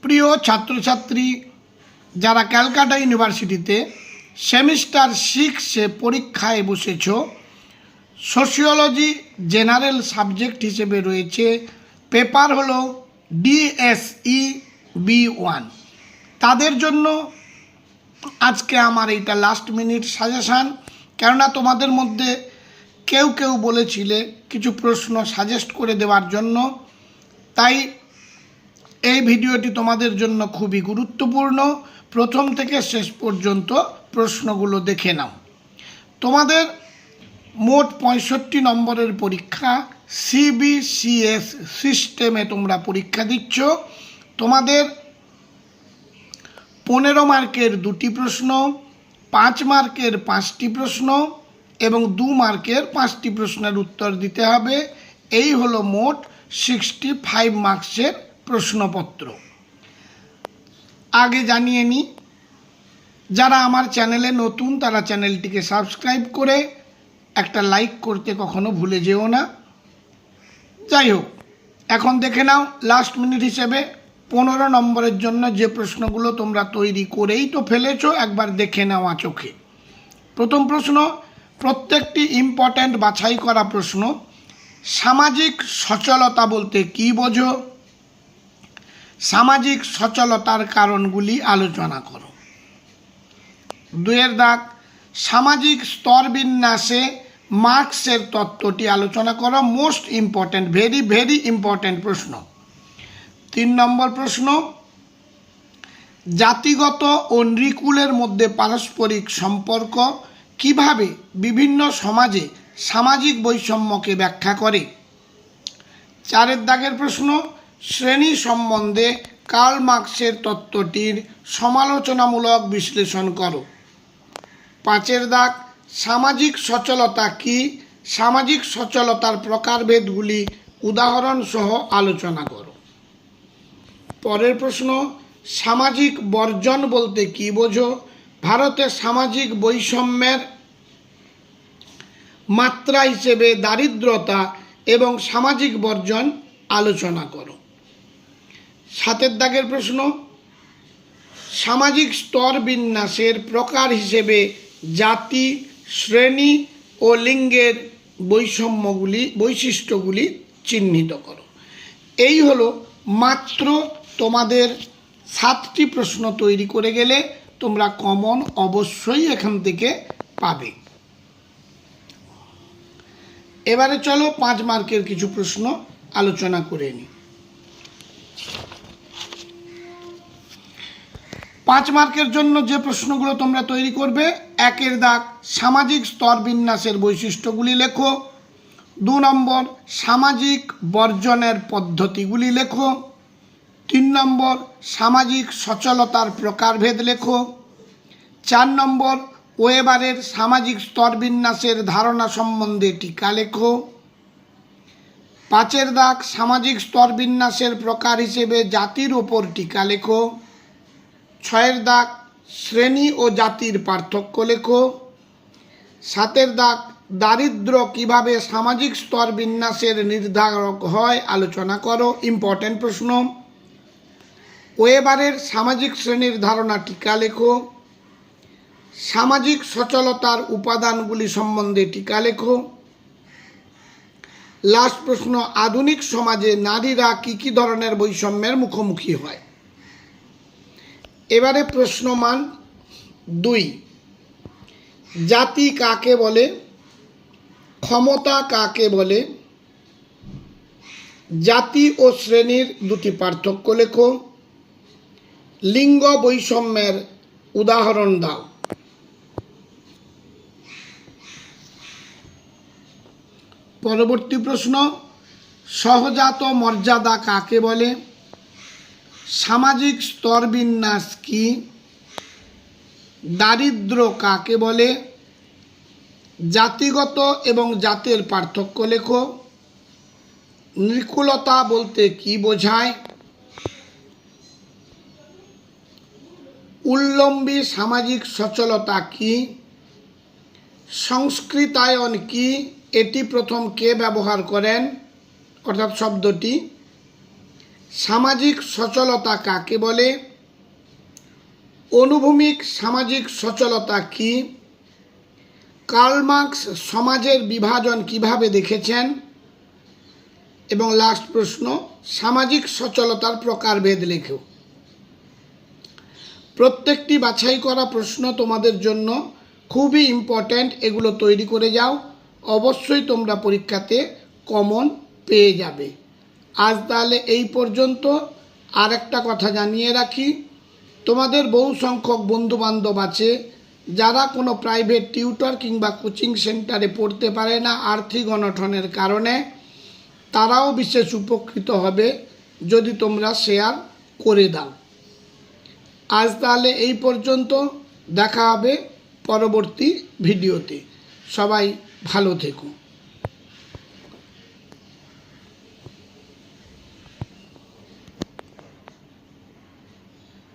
প্রিয় ছাত্রছাত্রী যারা ক্যালকাটা ইউনিভার্সিটিতে সেমিস্টার 6-এ পরীক্ষায় বসেছ, সোশিওলজি জেনারেল সাবজেক্ট হিসেবে রয়েছে, পেপার হলো DSE B1। তাদের জন্য আজকে আমার এইটা লাস্ট মিনিট সাজেশান। কেননা তোমাদের মধ্যে কেউ কেউ বলেছিলে কিছু প্রশ্ন সাজেস্ট করে দেওয়ার জন্য, তাই এই ভিডিওটি তোমাদের জন্য খুবই গুরুত্বপূর্ণ। প্রথম থেকে শেষ পর্যন্ত প্রশ্নগুলো দেখে নাও। তোমাদের মোট 65 নম্বরের পরীক্ষা, CBCS সিস্টেমে তোমরা পরীক্ষা দিচ্ছ। তোমাদের 15 মার্কের 2টি প্রশ্ন, 5 মার্কের 5টি প্রশ্ন এবং 2 মার্কের 5টি প্রশ্নের উত্তর দিতে হবে। এই হলো মোট 65 মার্কসের প্রশ্নপত্র। আগে জানিয়ে নিই, যারা আমার চ্যানেলে নতুন তারা চ্যানেলটিকে সাবস্ক্রাইব করে একটা লাইক করতে কখনো ভুলে যেও না। যাই হোক, এখন দেখে নাও লাস্ট মিনিট হিসেবে 15 নম্বরের জন্য যে প্রশ্নগুলো তোমরা তৈরি করেই তো ফেলেছো, একবার দেখে নেওয়া চোখে। প্রথম প্রশ্ন, প্রত্যেকটি ইম্পর্ট্যান্ট বাছাই করা প্রশ্ন। সামাজিক সচলতা বলতে কী বোঝো? সামাজিক সচলতার কারণগুলি আলোচনা করো। 2 দাগ, সামাজিক স্তর বিন্যাসে মার্কসের তত্ত্বটি আলোচনা করো। Most important, very very important প্রশ্ন। 3 নম্বর প্রশ্ন, জাতিগত ও নৃকুলের মধ্যে পারস্পরিক সম্পর্ক কিভাবে বিভিন্ন সমাজে সামাজিক বৈষম্যকে ব্যাখ্যা করে? 4 দাগের প্রশ্ন, শ্রেণী সম্বন্ধে কার্ল মার্কসের তত্ত্বটির সমালোচনামূলক বিশ্লেষণ করো। 5 দাগ, সামাজিক সচলতা কি? সামাজিক সচলতার প্রকারভেদগুলি উদাহরণ সহ আলোচনা করো। পরের প্রশ্ন, সামাজিক বর্জন বলতে কী বোঝো? ভারতে সামাজিক বৈষম্যের মাত্রা হিসেবে দারিদ্রতা এবং সামাজিক বর্জন আলোচনা করো। 7 দাগের প্রশ্ন, সামাজিক স্তর বিন্যাসের প্রকার হিসেবে জাতি, শ্রেণী ও লিঙ্গের বৈশিষ্ট্যগুলি চিহ্নিত করো। এই হলো মাত্র তোমাদের 7টি প্রশ্ন তৈরি করে গেলে তোমরা কমন অবশ্যই এখান থেকে পাবে। এবারে চলো 5 মার্কের কিছু প্রশ্ন আলোচনা করে নিই। 5 মার্কের জন্য যে প্রশ্নগুলো তোমরা তৈরি করবে, 1 দাগ, সামাজিক স্তর বিন্যাসের বৈশিষ্ট্যগুলি লেখো। 2 নম্বর, সামাজিক বর্জনের পদ্ধতিগুলি লেখো। 3 নম্বর, সামাজিক সচলতার প্রকারভেদ লেখো। 4 নম্বর, ওয়েবারের সামাজিক স্তর বিন্যাসের ধারণা সম্বন্ধে টিকা লেখো। 5 দাগ, সামাজিক স্তর বিন্যাসের প্রকার হিসেবে জাতির ওপর টিকা লেখো। 6 দাগ, শ্রেণী ও জাতির পার্থক্য লেখো। 7 দাগ, দারিদ্র কিভাবে সামাজিক স্তর বিন্যাসের নির্ধারক হয় আলোচনা করো। ইম্পর্ট্যান্ট প্রশ্ন। ওয়েবারের সামাজিক শ্রেণীর ধারণা টিকা লেখো। সামাজিক সচলতার উপাদানগুলি সম্বন্ধে টিকা লেখো। লাস্ট প্রশ্ন, আধুনিক সমাজে নারীরা কী কী ধরনের বৈষম্যের মুখোমুখি হয়? এবারে প্রশ্নমান 2, জাতি কাকে বলে? ক্ষমতা কাকে বলে? জাতি ও শ্রেণীর 2টি পার্থক্য লেখো। লিঙ্গ বৈষম্যের উদাহরণ দাও। পরবর্তী প্রশ্ন, সহজাত মর্যাদা কাকে বলে? সামাজিক স্তর বিন্যাস কি? দারিদ্র কাকে বলে? জাতিগত এবং জাতের পার্থক্য লেখো। নৃকুলতা বলতে কি বোঝায়? উল্লম্বী সামাজিক সচলতা কি? সংস্কৃতায়ন কি? এটি প্রথম কে ব্যবহার করেন অর্থাৎ শব্দটি? সামাজিক সচলতা কাকে বলে? অনুভূমিক সামাজিক সচলতা কি? কার্ল মার্কস সমাজের বিভাজন কিভাবে দেখেছেন? এবং লাস্ট প্রশ্ন, সামাজিক সচলতার প্রকারভেদ লেখো। প্রত্যেকটি বাছাই করা প্রশ্ন তোমাদের জন্য খুবই ইম্পর্ট্যান্ট, এগুলো তৈরি করে যাও, অবশ্যই তোমরা পরীক্ষাতে কমন পেয়ে যাবে। আজ তাহলে এই পর্যন্ত। আর একটা কথা জানিয়ে রাখি, তোমাদের বহু সংখ্যক বন্ধুবান্ধব আছে যারা কোনো প্রাইভেট টিউটর কিংবা কোচিং সেন্টারে পড়তে পারে না আর্থিক অনটনের কারণে। তারাও বিশেষ উপকৃত হবে যদি তোমরা শেয়ার করে দাও। আজ তাহলে এই পর্যন্ত, দেখা হবে পরবর্তী ভিডিওতে। সবাই ভালো থেকো।